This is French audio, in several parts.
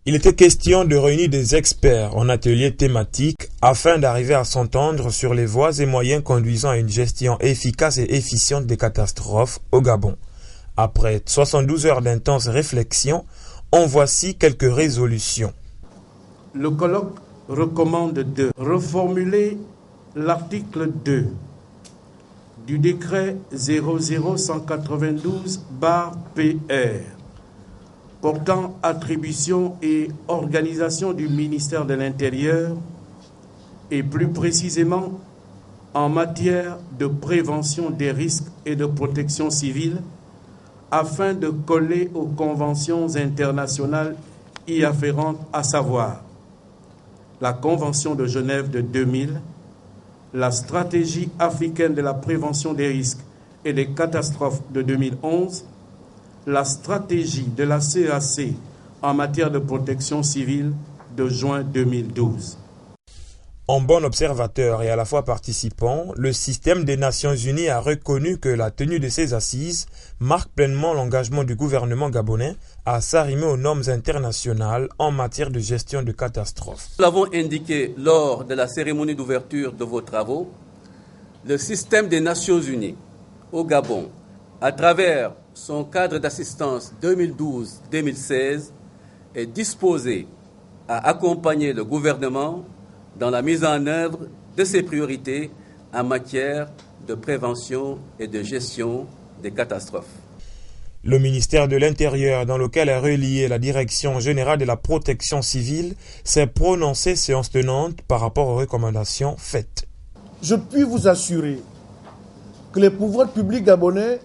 Il était question de réunir des experts en atelier thématique afin d'arriver à s'entendre sur les voies et moyens conduisant à une gestion efficace et efficiente des catastrophes au Gabon. Après 72 heures d'intense réflexion, en voici quelques résolutions. Le colloque recommande de reformuler l'article 2 du décret 00192/PR portant attribution et organisation du ministère de l'Intérieur et plus précisément en matière de prévention des risques et de protection civile afin de coller aux conventions internationales y afférentes, à savoir la Convention de Genève de 2000, la Stratégie africaine de la prévention des risques et des catastrophes de 2011, la stratégie de la CAC en matière de protection civile de juin 2012. En bon observateur et à la fois participant, le système des Nations Unies a reconnu que la tenue de ces assises marque pleinement l'engagement du gouvernement gabonais à s'arrimer aux normes internationales en matière de gestion de catastrophes. Nous l'avons indiqué lors de la cérémonie d'ouverture de vos travaux, le système des Nations Unies au Gabon, à travers son cadre d'assistance 2012-2016, est disposé à accompagner le gouvernement dans la mise en œuvre de ses priorités en matière de prévention et de gestion des catastrophes. Le ministère de l'Intérieur, dans lequel est reliée la Direction générale de la protection civile, s'est prononcé séance tenante par rapport aux recommandations faites. Je puis vous assurer que les pouvoirs publics gabonais,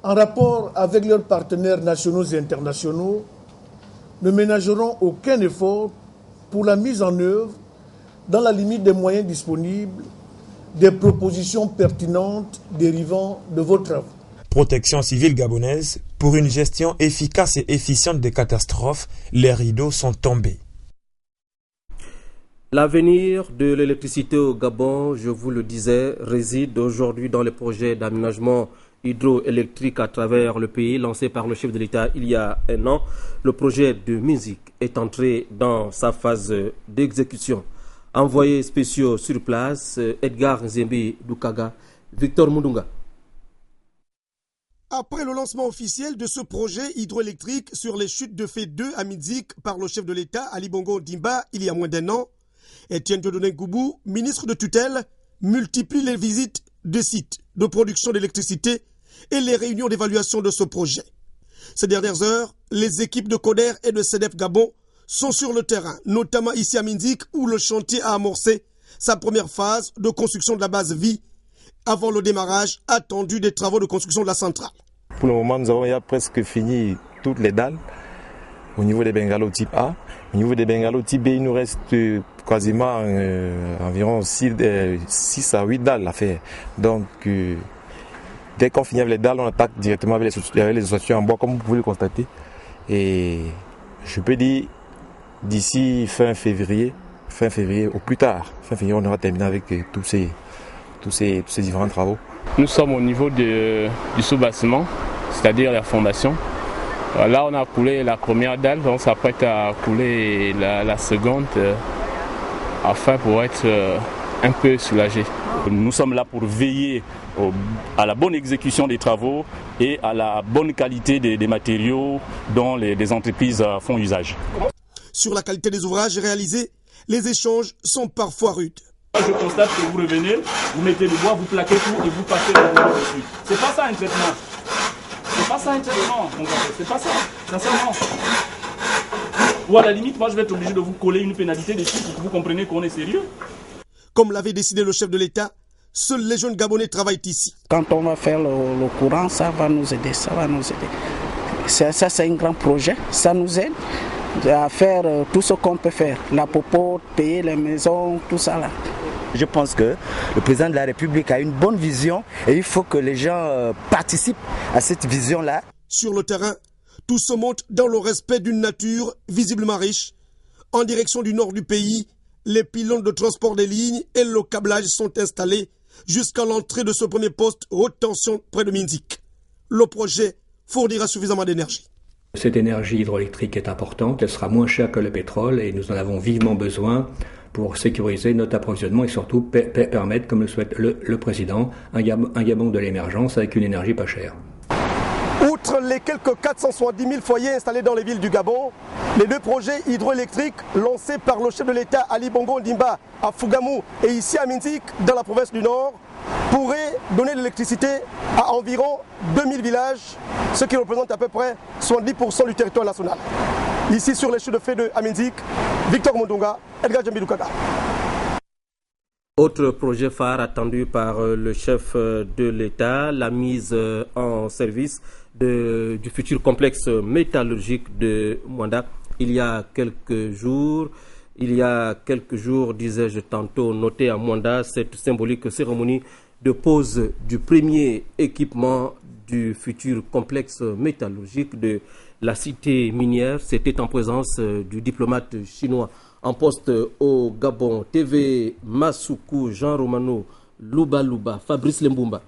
en rapport avec leurs partenaires nationaux et internationaux, ne ménageront aucun effort pour la mise en œuvre, dans la limite des moyens disponibles, des propositions pertinentes dérivant de vos travaux. Protection civile gabonaise, pour une gestion efficace et efficiente des catastrophes, les rideaux sont tombés. L'avenir de l'électricité au Gabon, je vous le disais, réside aujourd'hui dans les projets d'aménagement hydroélectrique à travers le pays lancé par le chef de l'État il y a un an. Le projet de Minzik est entré dans sa phase d'exécution. Envoyés spéciaux sur place, Edgar Nzembi Dukaga, Victor Mundunga. Après le lancement officiel de ce projet hydroélectrique sur les chutes de Fé 2 à Minzik par le chef de l'État Ali Bongo Ondimba il y a moins d'un an, Etienne Dieudonné Ngoubou, ministre de tutelle, multiplie les visites de sites de production d'électricité et les réunions d'évaluation de ce projet. Ces dernières heures, les équipes de CODER et de CEDEF Gabon sont sur le terrain, notamment ici à Minzik où le chantier a amorcé sa première phase de construction de la base vie avant le démarrage attendu des travaux de construction de la centrale. Pour le moment, nous avons presque fini toutes les dalles au niveau des bungalows type A. Au niveau des bungalows type B, il nous reste quasiment environ 6 à 8 dalles à faire. Donc, dès qu'on finit avec les dalles, on attaque directement avec les associations en bois, comme vous pouvez le constater. Et je peux dire, d'ici fin février au plus tard, fin février, on aura terminé avec tous ces différents travaux. Nous sommes au niveau du sous-bâtiment, c'est-à-dire la fondation. Là, on a coulé la première dalle, on s'apprête à couler la seconde afin pour être un peu soulagé. Nous sommes là pour veiller à la bonne exécution des travaux et à la bonne qualité des matériaux dont les entreprises font usage. Sur la qualité des ouvrages réalisés, les échanges sont parfois rudes. Je constate que vous revenez, vous mettez le bois, vous plaquez tout et vous passez le bois dessus. C'est pas ça un traitement. C'est pas ça un traitement, mon gars. C'est pas ça, sincèrement. Ou à la limite, moi je vais être obligé de vous coller une pénalité dessus pour que vous compreniez qu'on est sérieux. Comme l'avait décidé le chef de l'État, seuls les jeunes Gabonais travaillent ici. Quand on va faire le courant, ça va nous aider, Ça, c'est un grand projet, ça nous aide à faire tout ce qu'on peut faire. La popote, payer les maisons, tout ça là. Je pense que le président de la République a une bonne vision et il faut que les gens participent à cette vision-là. Sur le terrain, tout se monte dans le respect d'une nature visiblement riche. En direction du nord du pays, les pylônes de transport des lignes et le câblage sont installés jusqu'à l'entrée de ce premier poste haute tension près de Minzik. Le projet fournira suffisamment d'énergie. Cette énergie hydroélectrique est importante, elle sera moins chère que le pétrole et nous en avons vivement besoin pour sécuriser notre approvisionnement et surtout permettre, comme le souhaite le président, un Gabon de l'émergence avec une énergie pas chère. Outre les quelques 470 000 foyers installés dans les villes du Gabon, les deux projets hydroélectriques lancés par le chef de l'État Ali Bongo Ondimba à Fougamou et ici à Minzik dans la province du Nord pourraient donner de l'électricité à environ 2000 villages, ce qui représente à peu près 70% du territoire national. Ici sur les chutes de Fé2 à Minzik, Victor Mondonga, Edgar Djambi-Lukaga. Autre projet phare attendu par le chef de l'État, la mise en service du futur complexe métallurgique de Mwanda. Il y a quelques jours, disais-je tantôt, noté à Mwanda cette symbolique cérémonie de pose du premier équipement du futur complexe métallurgique de la cité minière. C'était en présence du diplomate chinois en poste au Gabon, TV Masuku, Jean Romano, Luba, Fabrice Lembumba.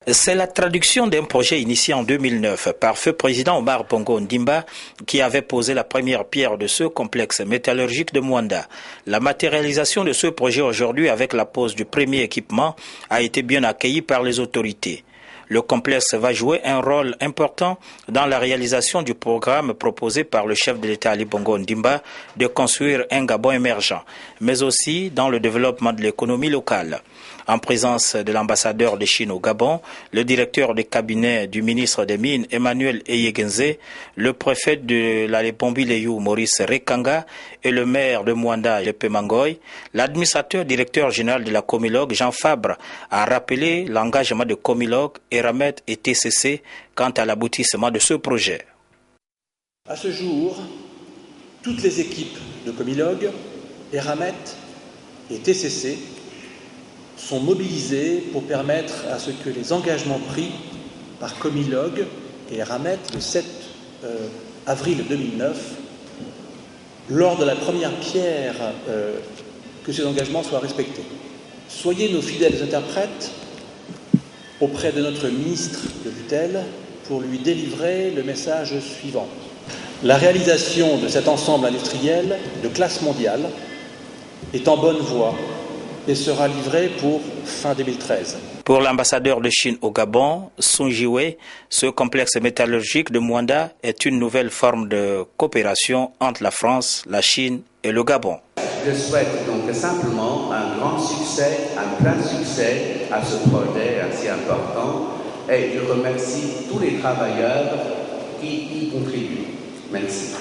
C'est la traduction d'un projet initié en 2009 par feu président Omar Bongo Ondimba qui avait posé la première pierre de ce complexe métallurgique de Mwanda. La matérialisation de ce projet aujourd'hui avec la pose du premier équipement a été bien accueillie par les autorités. Le complexe va jouer un rôle important dans la réalisation du programme proposé par le chef de l'État Ali Bongo Ondimba de construire un Gabon émergent, mais aussi dans le développement de l'économie locale. En présence de l'ambassadeur de Chine au Gabon, le directeur de cabinet du ministre des Mines Emmanuel Eyegenze, le préfet de la Lépombi-Leyou Maurice Rekanga et le maire de Mwanda Lepe Mangoy, l'administrateur directeur général de la Comilogue Jean Fabre a rappelé l'engagement de Comilogue, Eramet et TCC quant à l'aboutissement de ce projet. À ce jour, toutes les équipes de Comilogue, Eramet et TCC sont mobilisés pour permettre à ce que les engagements pris par Comilogue et Eramet le 7 avril 2009, lors de la première pierre, que ces engagements soient respectés. Soyez nos fidèles interprètes auprès de notre ministre de tutelle pour lui délivrer le message suivant. La réalisation de cet ensemble industriel de classe mondiale est en bonne voie et sera livré pour fin 2013. Pour l'ambassadeur de Chine au Gabon, Sun Jiwei, ce complexe métallurgique de Mwanda est une nouvelle forme de coopération entre la France, la Chine et le Gabon. Je souhaite donc simplement un grand succès, un plein succès à ce projet assez important et je remercie tous les travailleurs qui y contribuent. Merci.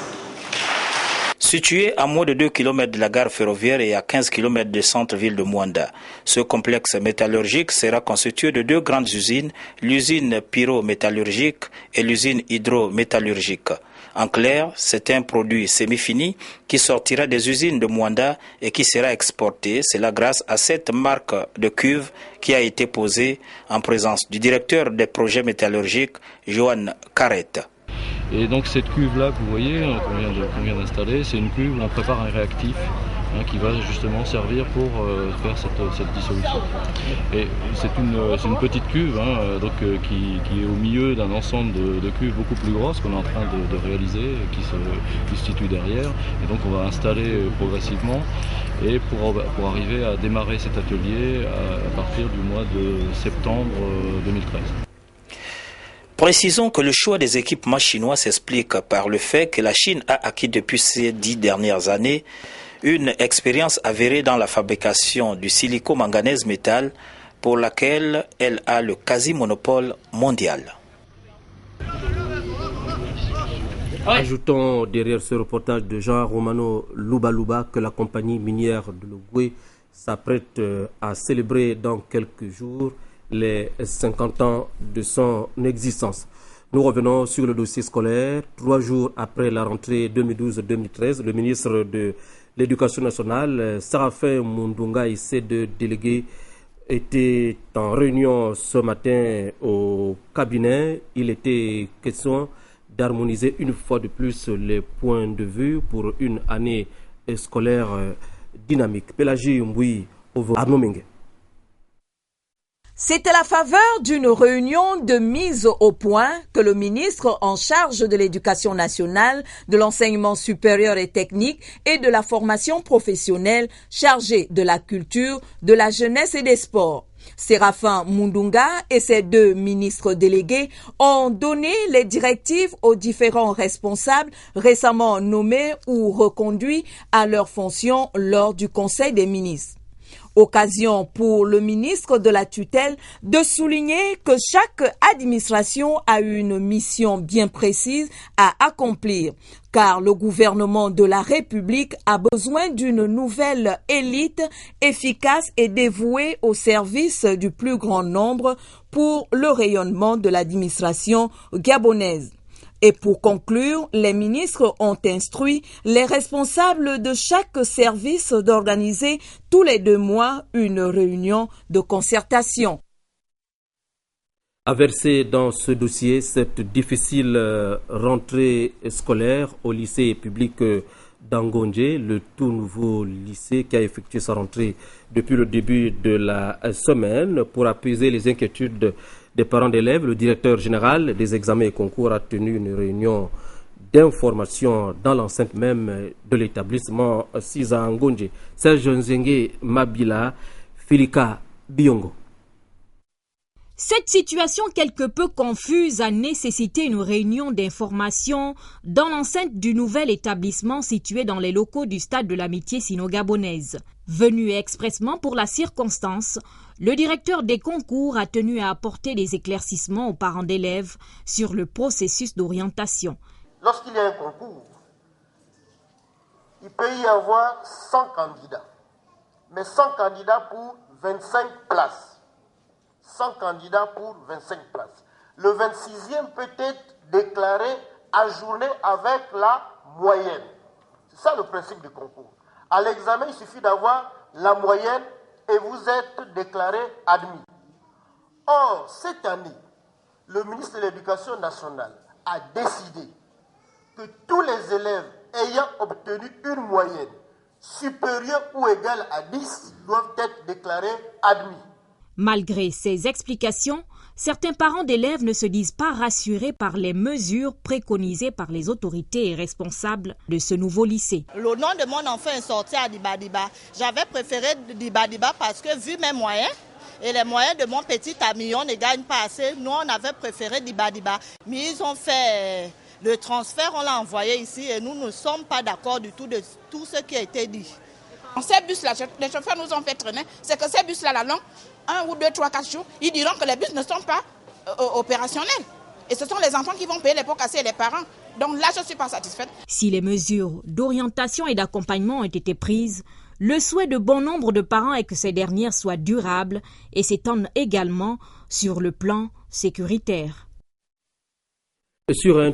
Situé à moins de 2 km de la gare ferroviaire et à 15 km du centre-ville de Mwanda, ce complexe métallurgique sera constitué de deux grandes usines, l'usine pyrométallurgique et l'usine hydrométallurgique. En clair, c'est un produit semi-fini qui sortira des usines de Mwanda et qui sera exporté. Cela grâce à cette marque de cuve qui a été posée en présence du directeur des projets métallurgiques, Johan Carrette. Et donc cette cuve-là que vous voyez, qu'on vient d'installer, c'est une cuve où on prépare un réactif qui va justement servir pour faire cette dissolution. Et c'est une petite cuve qui est au milieu d'un ensemble de cuves beaucoup plus grosses qu'on est en train de réaliser, qui se situe derrière. Et donc on va installer progressivement et pour arriver à démarrer cet atelier à partir du mois de septembre 2013. Précisons que le choix des équipements chinois s'explique par le fait que la Chine a acquis depuis ces 10 dernières années une expérience avérée dans la fabrication du silico-manganèse métal pour laquelle elle a le quasi-monopole mondial. Ajoutons derrière ce reportage de Jean Romano Luba que la compagnie minière de l'Ogooué s'apprête à célébrer dans quelques jours les 50 ans de son existence. Nous revenons sur le dossier scolaire. 3 jours après la rentrée 2012-2013, le ministre de l'Éducation nationale, Sarafin Mundunga et ses deux délégués étaient en réunion ce matin au cabinet. Il était question d'harmoniser une fois de plus les points de vue pour une année scolaire dynamique. Pélagie Mboui, Arnaud Mengue. C'est à la faveur d'une réunion de mise au point que le ministre en charge de l'Éducation nationale, de l'enseignement supérieur et technique et de la formation professionnelle chargé de la culture, de la jeunesse et des sports, Séraphin Mundunga et ses 2 ministres délégués ont donné les directives aux différents responsables récemment nommés ou reconduits à leurs fonctions lors du Conseil des ministres. Occasion pour le ministre de la tutelle de souligner que chaque administration a une mission bien précise à accomplir, car le gouvernement de la République a besoin d'une nouvelle élite efficace et dévouée au service du plus grand nombre pour le rayonnement de l'administration gabonaise. Et pour conclure, les ministres ont instruit les responsables de chaque service d'organiser tous les 2 mois une réunion de concertation. A versé dans ce dossier cette difficile rentrée scolaire au lycée public d'Angondje, le tout nouveau lycée qui a effectué sa rentrée depuis le début de la semaine. Pour apaiser les inquiétudes des parents d'élèves, le directeur général des examens et concours a tenu une réunion d'information dans l'enceinte même de l'établissement Sisa Angondje. Serge Nzenge Mabila, Filika Biongo. Cette situation quelque peu confuse a nécessité une réunion d'information dans l'enceinte du nouvel établissement situé dans les locaux du stade de l'amitié sino-gabonaise. Venu expressément pour la circonstance, le directeur des concours a tenu à apporter des éclaircissements aux parents d'élèves sur le processus d'orientation. Lorsqu'il y a un concours, il peut y avoir 100 candidats, mais 100 candidats pour 25 places. 100 candidats pour 25 places. Le 26e peut être déclaré ajourné avec la moyenne. C'est ça le principe du concours. À l'examen, il suffit d'avoir la moyenne et vous êtes déclaré admis. Or, cette année, le ministre de l'Éducation nationale a décidé que tous les élèves ayant obtenu une moyenne supérieure ou égale à 10 doivent être déclarés admis. Malgré ces explications, certains parents d'élèves ne se disent pas rassurés par les mesures préconisées par les autorités et responsables de ce nouveau lycée. Le nom de mon enfant est sorti à Dibadiba. J'avais préféré Dibadiba parce que vu mes moyens et les moyens de mon petit ami, on ne gagne pas assez. Nous, on avait préféré Dibadiba. Mais ils ont fait le transfert, on l'a envoyé ici et nous ne sommes pas d'accord du tout de tout ce qui a été dit. Ces bus-là, les chauffeurs nous ont fait traîner. C'est que ces bus-là, la longue, 1 ou 2, 3, 4 jours, ils diront que les bus ne sont pas opérationnels. Et ce sont les enfants qui vont payer les pots cassés et les parents. Donc là, je ne suis pas satisfaite. Si les mesures d'orientation et d'accompagnement ont été prises, le souhait de bon nombre de parents est que ces dernières soient durables et s'étendent également sur le plan sécuritaire. Sur un